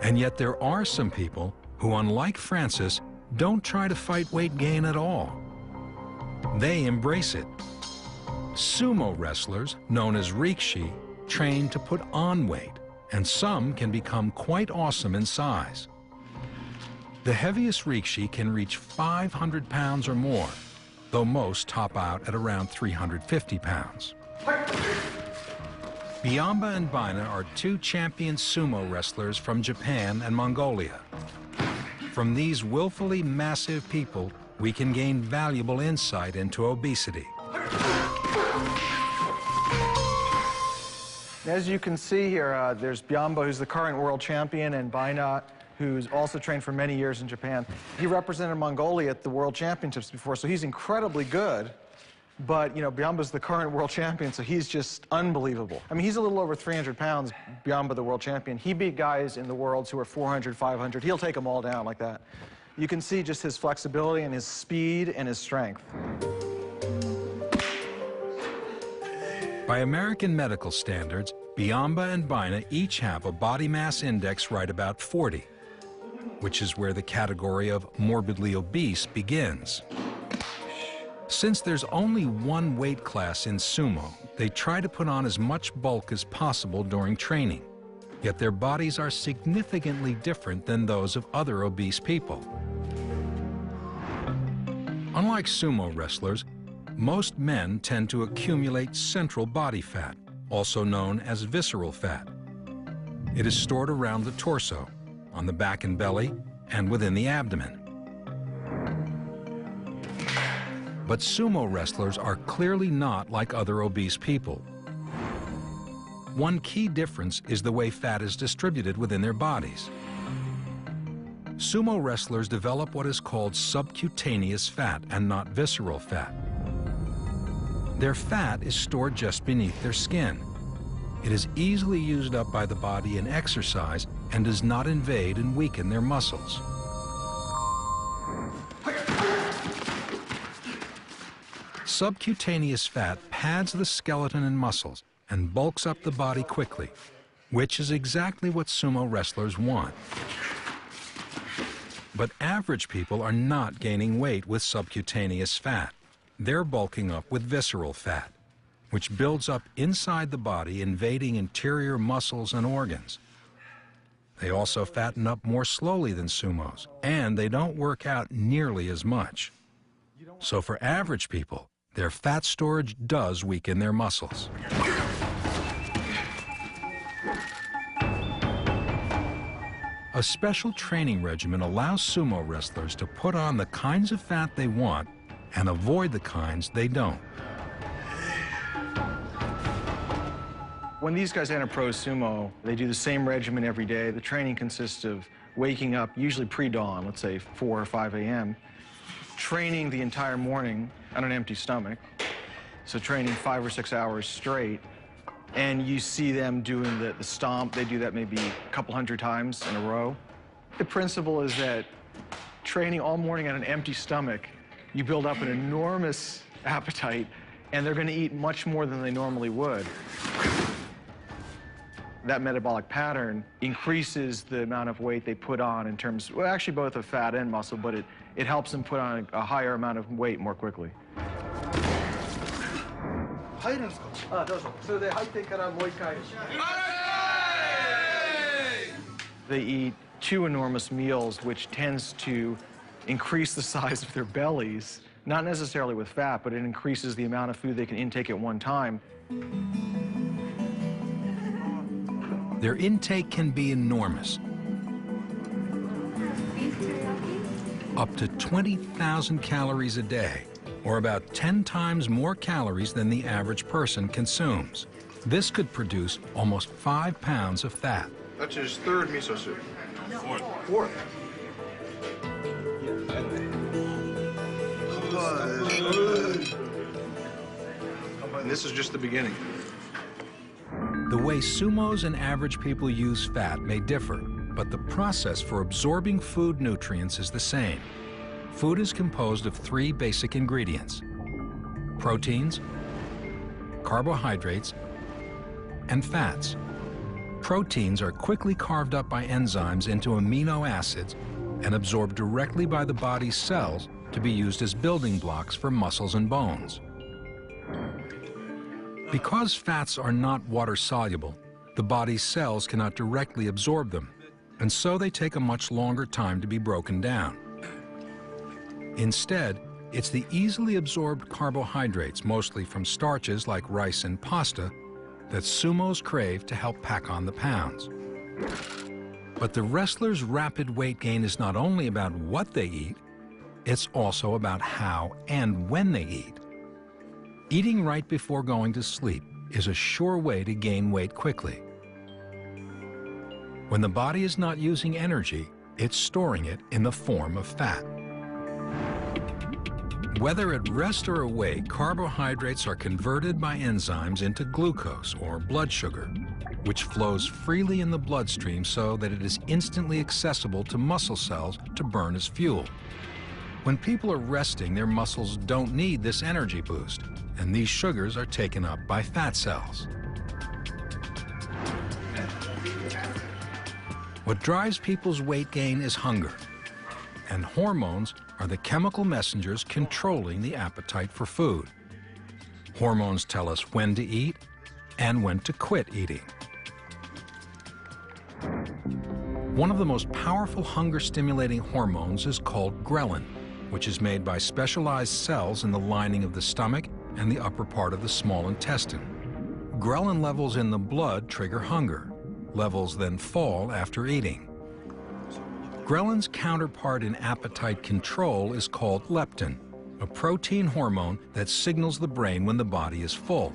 And yet there are some people who, unlike Francis, don't try to fight weight gain at all. They embrace it. Sumo wrestlers, known as rikishi, train to put on weight, and some can become quite awesome in size. The heaviest rikishi can reach 500 pounds or more, though most top out at around 350 pounds. Biamba and Baina are two champion sumo wrestlers from Japan and Mongolia. From these willfully massive people, we can gain valuable insight into obesity. As you can see here, there's Biamba, who's the current world champion, and Baina, who's also trained for many years in Japan. He represented Mongolia at the World Championships before, so he's incredibly good. But, you know, Biamba's the current world champion, so he's just unbelievable. I mean, he's a little over 300 pounds, Biamba, the world champion. He beat guys in the worlds who are 400, 500. He'll take them all down like that. You can see just his flexibility and his speed and his strength. By American medical standards, Biamba and Baina each have a body mass index right about 40, which is where the category of morbidly obese begins. Since there's only one weight class in sumo, they try to put on as much bulk as possible during training. Yet their bodies are significantly different than those of other obese people. Unlike sumo wrestlers, most men tend to accumulate central body fat, also known as visceral fat. It is stored around the torso, on the back and belly, and within the abdomen. But sumo wrestlers are clearly not like other obese people. One key difference is the way fat is distributed within their bodies. Sumo wrestlers develop what is called subcutaneous fat and not visceral fat. Their fat is stored just beneath their skin. It is easily used up by the body in exercise and does not invade and weaken their muscles. Subcutaneous fat pads the skeleton and muscles and bulks up the body quickly, which is exactly what sumo wrestlers want. But average people are not gaining weight with subcutaneous fat. They're bulking up with visceral fat, which builds up inside the body, invading interior muscles and organs. They also fatten up more slowly than sumos, and they don't work out nearly as much. So for average people, their fat storage does weaken their muscles. A special training regimen allows sumo wrestlers to put on the kinds of fat they want and avoid the kinds they don't. When these guys enter pro sumo, they do the same regimen every day. The training consists of waking up, usually pre-dawn, let's say 4 or 5 a.m., training the entire morning on an empty stomach, so training 5 or 6 hours straight. And you see them doing the stomp. They do that maybe a couple hundred times in a row. The principle is that training all morning on an empty stomach, you build up an enormous appetite, and they're going to eat much more than they normally would. That metabolic pattern increases the amount of weight they put on in terms, well, actually both of fat and muscle, but it helps them put on a higher amount of weight more quickly. They eat 2 enormous meals, which tends to increase the size of their bellies, not necessarily with fat, but it increases the amount of food they can intake at one time. Their intake can be enormous, up to 20,000 calories a day, or about 10 times more calories than the average person consumes. This could produce almost 5 pounds of fat. That's his 3rd miso soup. 4th. And this is just the beginning. The way sumos and average people use fat may differ, but the process for absorbing food nutrients is the same. Food is composed of 3 basic ingredients: proteins, carbohydrates, and fats. Proteins are quickly carved up by enzymes into amino acids and absorbed directly by the body's cells to be used as building blocks for muscles and bones. Because fats are not water-soluble, the body's cells cannot directly absorb them, and so they take a much longer time to be broken down. Instead, it's the easily absorbed carbohydrates, mostly from starches like rice and pasta, that sumos crave to help pack on the pounds. But the wrestlers' rapid weight gain is not only about what they eat, it's also about how and when they eat. Eating right before going to sleep is a sure way to gain weight quickly. When the body is not using energy, it's storing it in the form of fat. Whether at rest or awake, carbohydrates are converted by enzymes into glucose, or blood sugar, which flows freely in the bloodstream so that it is instantly accessible to muscle cells to burn as fuel. When people are resting, their muscles don't need this energy boost, and these sugars are taken up by fat cells. What drives people's weight gain is hunger, and hormones are the chemical messengers controlling the appetite for food. Hormones tell us when to eat and when to quit eating. One of the most powerful hunger-stimulating hormones is called ghrelin, which is made by specialized cells in the lining of the stomach and the upper part of the small intestine. Ghrelin levels in the blood trigger hunger. Levels then fall after eating. Ghrelin's counterpart in appetite control is called leptin, a protein hormone that signals the brain when the body is full.